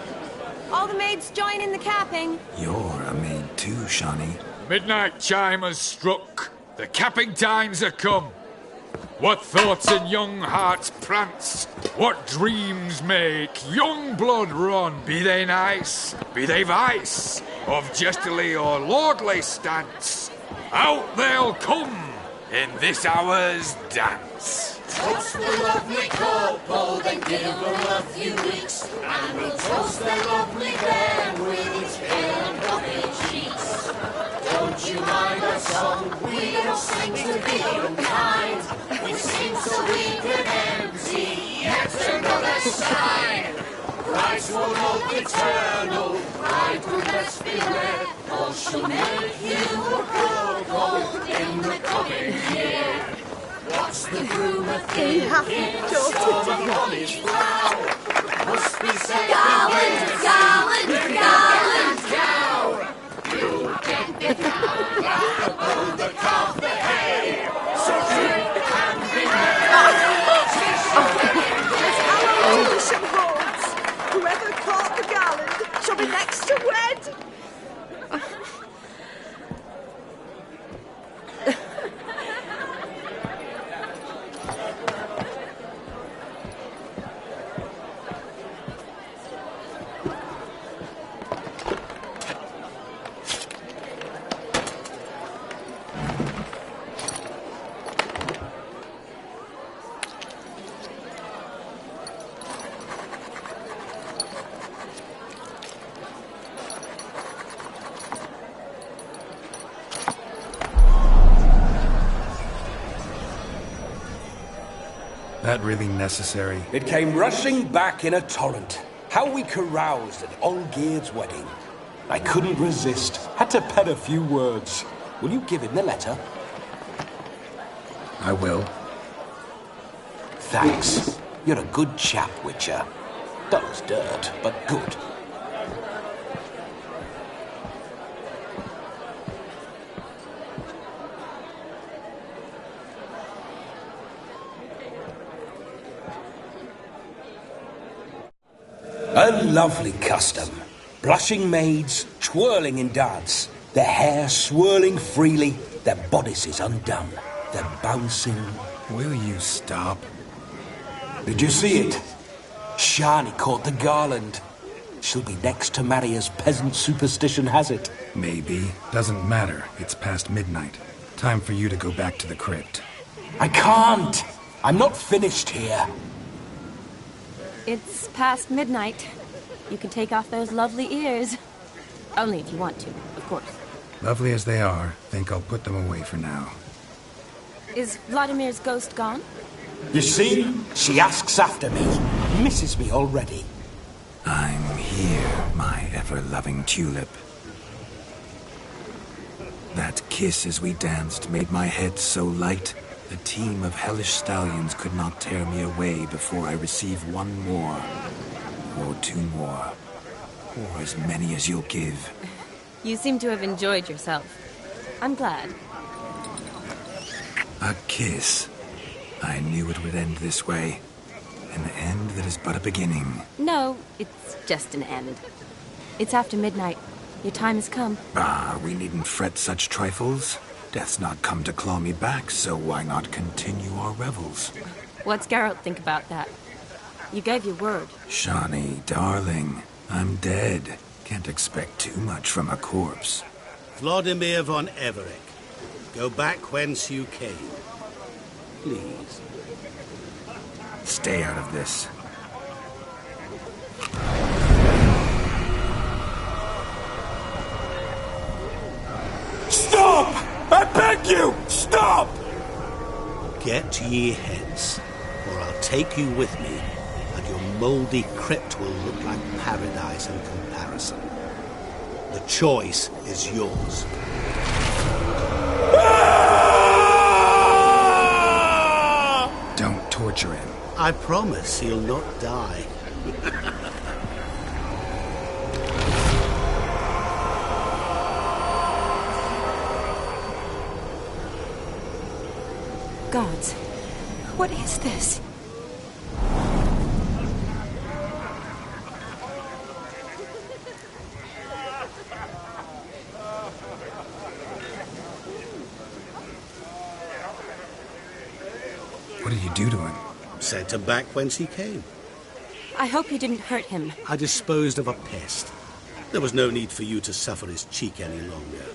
All the maids join in the capping. You're a maid too, Shani. Midnight chime has struck. The capping times are come. What thoughts in young hearts prance? What dreams make young blood run? Be they nice, be they vice, of jestily or lordly stance, out they'll come in this hour's dance. Toast the lovely couple, then give them a few weeks, and we'll toast their lovely bed with its pale and puffy cheeks. Don't you mind our song? We don't sing to be unkind. We sing so we can empty yet another side. Christ will love eternal, bride will best beware, or she'll make you a go in the coming year. What's the groom a thing? Storm of knowledge vow. Must be said gallant, cow. You'll get the cow above the calf the hay. So drink and be merry. Whoever caught the gallant shall be next to wed. That really necessary? It came rushing back in a torrent. How we caroused at Olgierd's wedding. I couldn't resist. Had to pen a few words. Will you give him the letter? I will. Thanks. You're a good chap, Witcher. Dull as dirt, but good. A lovely custom. Blushing maids, twirling in dance, their hair swirling freely, their bodices undone, their bouncing... Will you stop? Did you see it? Shani caught the garland. She'll be next to marry as peasant superstition has it. Maybe. Doesn't matter. It's past midnight. Time for you to go back to the crypt. I can't! I'm not finished here. It's past midnight. You can take off those lovely ears. Only if you want to, of course. Lovely as they are, think I'll put them away for now. Is Vladimir's ghost gone? You see? She asks after me. Misses me already. I'm here, my ever-loving tulip. That kiss as we danced made my head so light, a team of hellish stallions could not tear me away before I receive one more. Or two more. Or as many as you'll give. You seem to have enjoyed yourself. I'm glad. A kiss. I knew it would end this way. An end that is but a beginning. No, it's just an end. It's after midnight. Your time has come. Ah, we needn't fret such trifles. Death's not come to claw me back, so why not continue our revels? What's Geralt think about that? You gave your word. Shani, darling, I'm dead. Can't expect too much from a corpse. Vladimir von Everec, go back whence you came. Please. Stay out of this. Stop! I beg you! Stop! Get ye hence, or I'll take you with me, and your mouldy crypt will look like paradise in comparison. The choice is yours. Don't torture him. I promise he'll not die. Gods, what is this? What did you do to him? Sent him back whence he came. I hope you didn't hurt him. I disposed of a pest. There was no need for you to suffer his cheek any longer.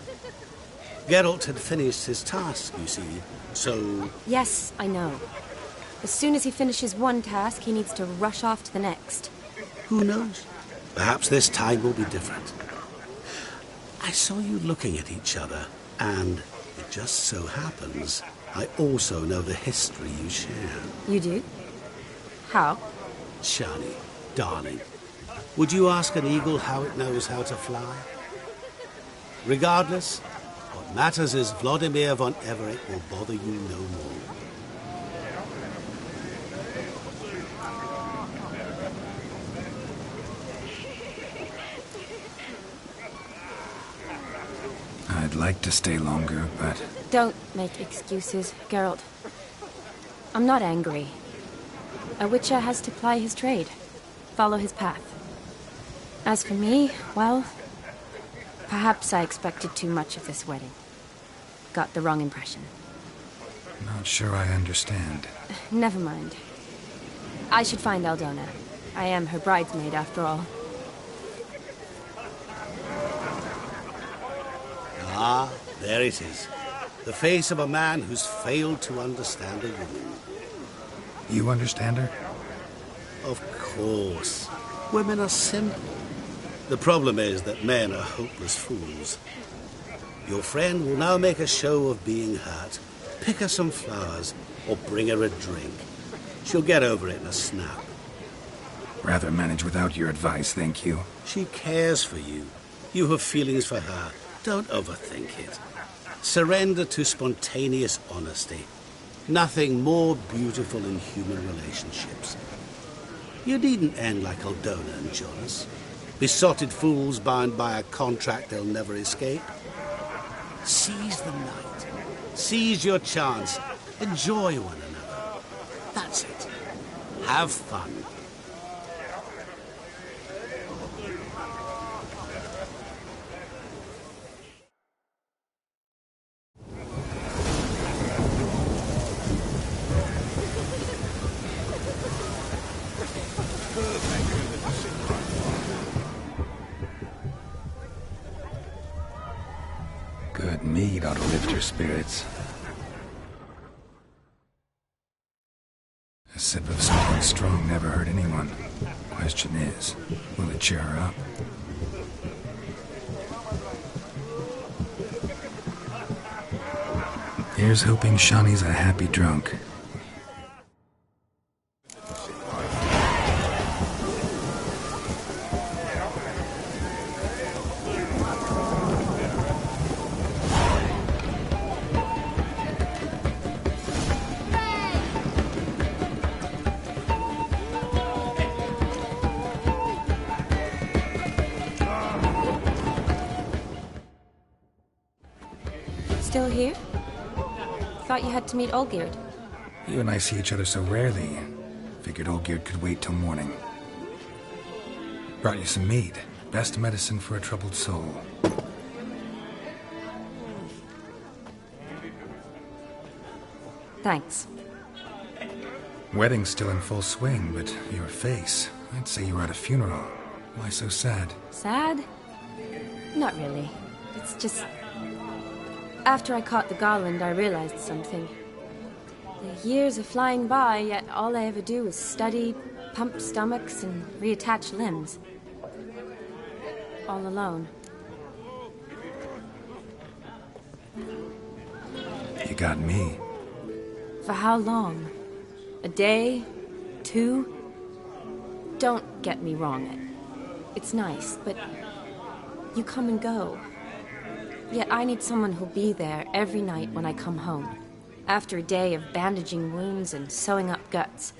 Geralt had finished his task, you see, so... Yes, I know. As soon as he finishes one task, he needs to rush off to the next. Who knows? Perhaps this time will be different. I saw you looking at each other, and it just so happens I also know the history you share. You do? How? Shani, darling, would you ask an eagle how it knows how to fly? Regardless, what matters is Vladimir von Everec will bother you no more. I'd like to stay longer, but... Don't make excuses, Geralt. I'm not angry. A witcher has to ply his trade, follow his path. As for me, well, perhaps I expected too much of this wedding. Got the wrong impression. Not sure I understand. Never mind. I should find Aldona. I am her bridesmaid, after all. Ah, there it is. The face of a man who's failed to understand a woman. You understand her? Of course. Women are simple. The problem is that men are hopeless fools. Your friend will now make a show of being hurt, pick her some flowers, or bring her a drink. She'll get over it in a snap. Rather manage without your advice, thank you. She cares for you. You have feelings for her. Don't overthink it. Surrender to spontaneous honesty. Nothing more beautiful in human relationships. You needn't end like Aldona and Jonas. Besotted fools bound by a contract they'll never escape. Seize the night. Seize your chance. Enjoy one another. That's it. Have fun. your spirits. A sip of something strong never hurt anyone. Question is, will it cheer her up? Here's hoping Shawnee's a happy drunk. Still here? Thought you had to meet Olgierd. You and I see each other so rarely. Figured Olgierd could wait till morning. Brought you some mead. Best medicine for a troubled soul. Thanks. Wedding's still in full swing, but your face, I'd say you were at a funeral. Why so sad? Sad? Not really. It's just... After I caught the Garland, I realized something. The years are flying by, yet all I ever do is study, pump stomachs, and reattach limbs. All alone. You got me. For how long? A day? 2? Don't get me wrong. It's nice, but you come and go. Yet I need someone who'll be there every night when I come home. After a day of bandaging wounds and sewing up guts,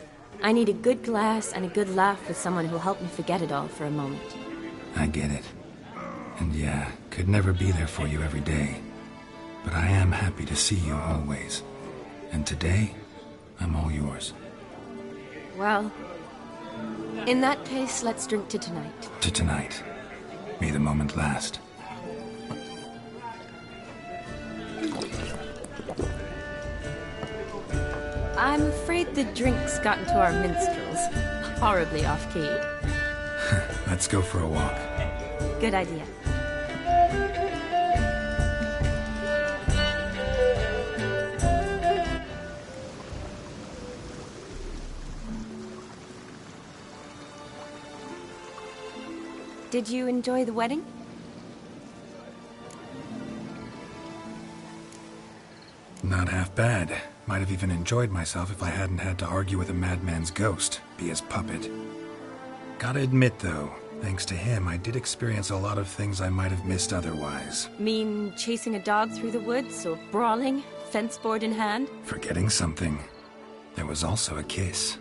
I need a good glass and a good laugh with someone who'll help me forget it all for a moment. I get it. And yeah, could never be there for you every day. But I am happy to see you always. And today, I'm all yours. Well, in that case, let's drink to tonight. To tonight. May the moment last. I'm afraid the drinks got into our minstrels. Horribly off-key. Let's go for a walk. Good idea. Did you enjoy the wedding? Not half bad. Might have even enjoyed myself if I hadn't had to argue with a madman's ghost, be his puppet. Gotta admit, though, thanks to him, I did experience a lot of things I might have missed otherwise. Mean chasing a dog through the woods, or brawling, fence board in hand? Forgetting something. There was also a kiss.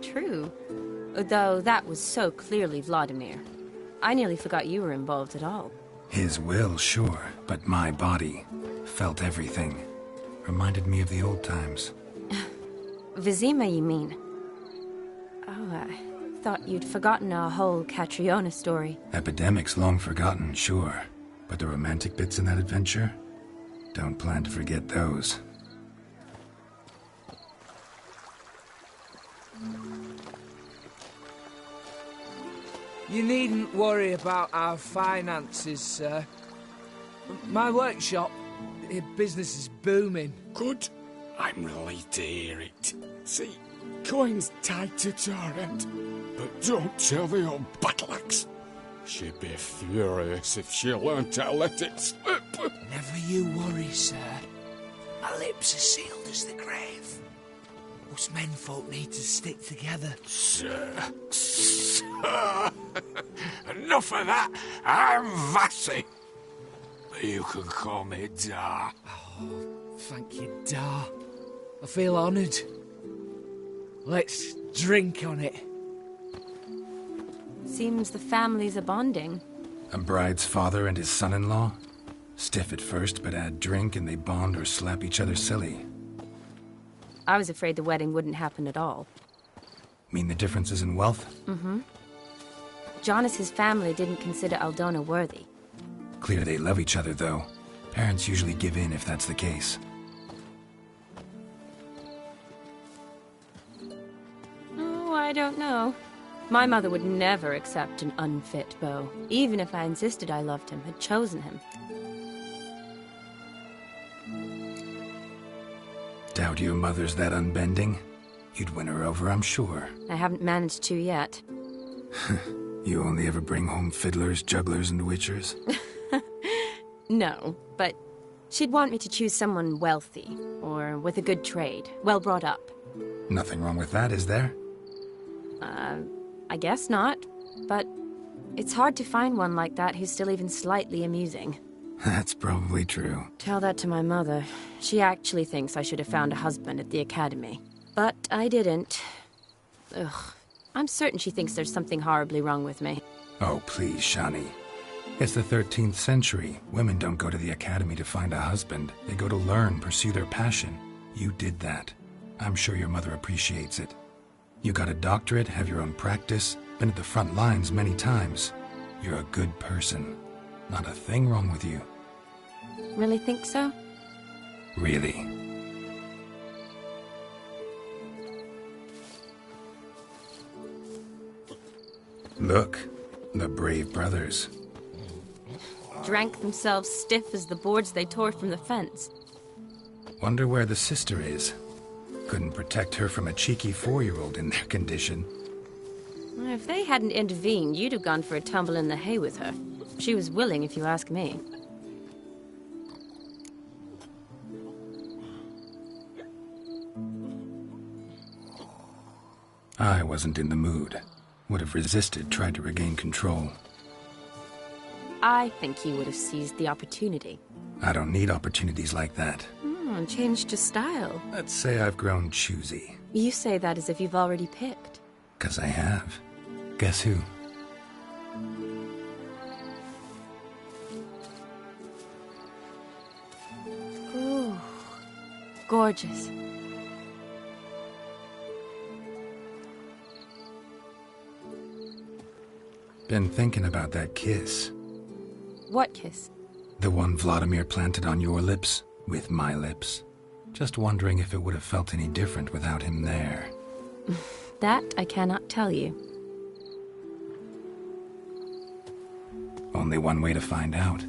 True. Though that was so clearly Vladimir. I nearly forgot you were involved at all. His will, sure, but my body felt everything. Reminded me of the old times. Vizima, you mean? Oh, I thought you'd forgotten our whole Catriona story. Epidemics long forgotten, sure. But the romantic bits in that adventure? Don't plan to forget those. You needn't worry about our finances, sir. My workshop, business is booming. Good. I'm relieved to hear it. See, coin's tied to Torrent, but don't tell the old battle-axe. She'd be furious if she learned to let it slip. Never you worry, sir. My lips are sealed as the grave. Us menfolk need to stick together. Sir. Enough of that. I'm Vassy. You can call me Dar. Oh, thank you, Dar. I feel honoured. Let's drink on it. Seems the families are bonding. A bride's father and his son-in-law? Stiff at first, but add drink and they bond or slap each other silly. I was afraid the wedding wouldn't happen at all. Mean the differences in wealth? Mm-hmm. Jonas's family didn't consider Aldona worthy. Clear they love each other, though. Parents usually give in if that's the case. Oh, I don't know. My mother would never accept an unfit beau, even if I insisted I loved him, had chosen him. Doubt your mother's that unbending. You'd win her over, I'm sure. I haven't managed to yet. You only ever bring home fiddlers, jugglers, and witchers? No, but she'd want me to choose someone wealthy, or with a good trade, well brought up. Nothing wrong with that, is there? I guess not, but it's hard to find one like that who's still even slightly amusing. That's probably true. Tell that to my mother. She actually thinks I should have found a husband at the academy. But I didn't. Ugh. I'm certain she thinks there's something horribly wrong with me. Oh, please, Shani. It's the 13th century. Women don't go to the academy to find a husband. They go to learn, pursue their passion. You did that. I'm sure your mother appreciates it. You got a doctorate, have your own practice, been at the front lines many times. You're a good person. Not a thing wrong with you. Really think so? Really. Look, the brave brothers. Drank themselves stiff as the boards they tore from the fence. Wonder where the sister is. Couldn't protect her from a cheeky 4-year-old in their condition. If they hadn't intervened, you'd have gone for a tumble in the hay with her. She was willing, if you ask me. I wasn't in the mood. Would have resisted, tried to regain control. I think you would have seized the opportunity. I don't need opportunities like that. Changed your style. Let's say I've grown choosy. You say that as if you've already picked. 'Cause I have. Guess who? Ooh, gorgeous. Been thinking about that kiss. What kiss? The one Vladimir planted on your lips, with my lips. Just wondering if it would have felt any different without him there. That I cannot tell you. Only one way to find out.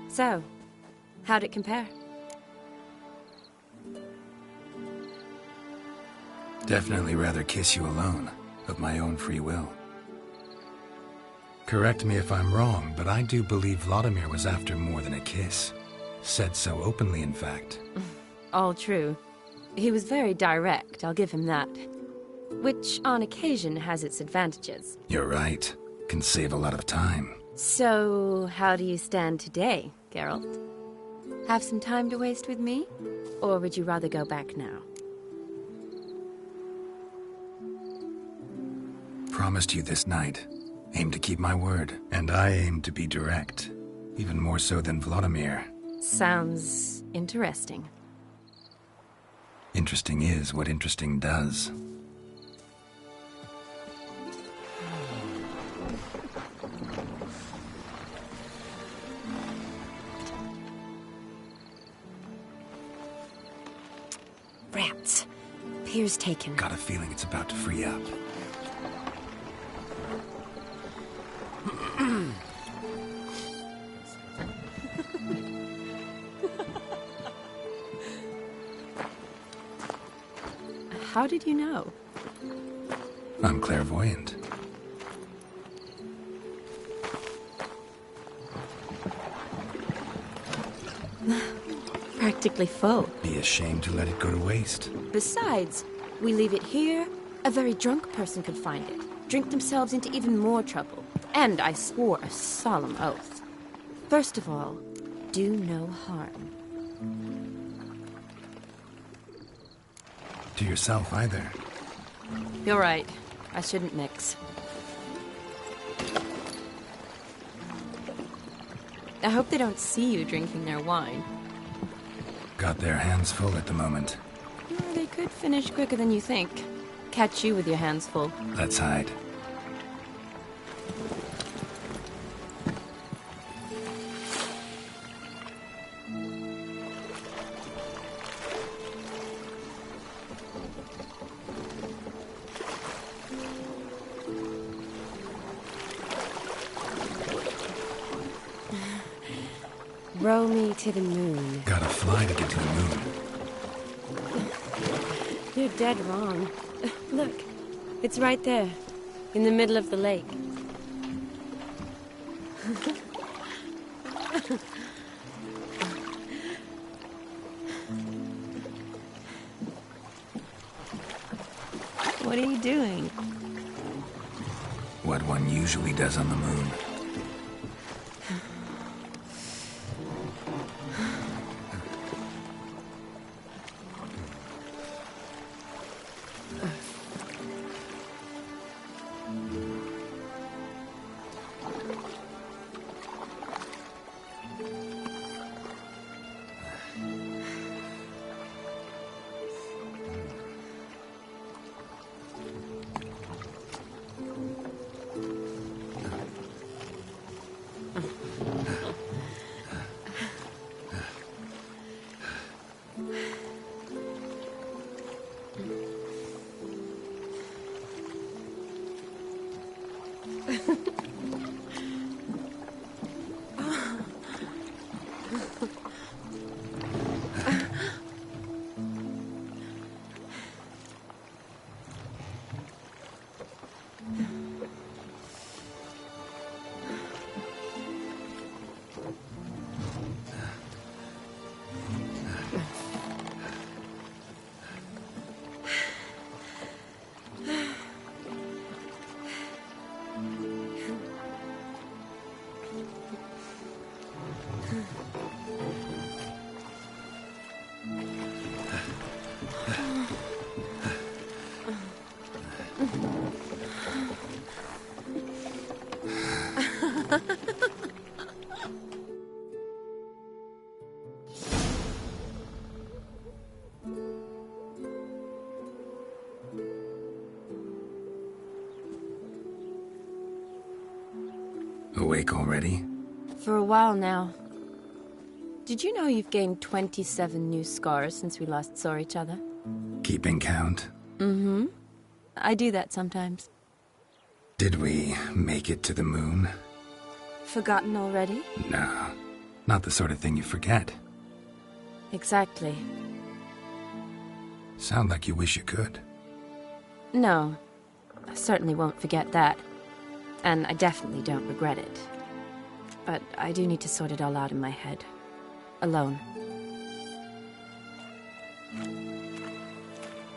So, how'd it compare? Definitely rather kiss you alone, of my own free will. Correct me if I'm wrong, but I do believe Vladimir was after more than a kiss. Said so openly, in fact. All true. He was very direct, I'll give him that. Which, on occasion, has its advantages. You're right. Can save a lot of time. So, how do you stand today, Geralt? Have some time to waste with me? Or would you rather go back now? Promised you this night. Aim to keep my word. And I aim to be direct. Even more so than Vladimir. Sounds interesting. Interesting is what interesting does. Rats. Pier's taken. Got a feeling it's about to free up. How did you know? I'm clairvoyant. Practically full. Be ashamed to let it go to waste. Besides, we leave it here, a very drunk person could find it, drink themselves into even more trouble. And I swore a solemn oath. First of all, do no harm. To yourself either. You're right. I shouldn't mix. I hope they don't see you drinking their wine. Got their hands full at the moment. Or they could finish quicker than you think. Catch you with your hands full. Let's hide. Row me to the moon. Gotta fly to get to the moon. You're dead wrong. Look, it's right there, in the middle of the lake. What are you doing? What one usually does on the moon. Awake already? For a while now. Did you know you've gained 27 new scars since we last saw each other? Keeping count? Mm-hmm. I do that sometimes. Did we make it to the moon? Forgotten already? No, not the sort of thing you forget. Exactly. Sound like you wish you could. No, I certainly won't forget that. And I definitely don't regret it. But I do need to sort it all out in my head. Alone.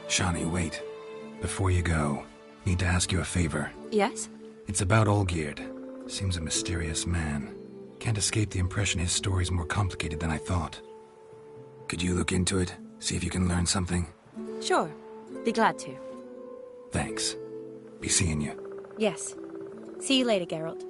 Shani, wait. Before you go, need to ask you a favor. Yes? It's about Olgierd. Seems a mysterious man. Can't escape the impression his story's more complicated than I thought. Could you look into it? See if you can learn something? Sure. Be glad to. Thanks. Be seeing you. Yes. See you later, Geralt.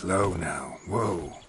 Slow now. Whoa.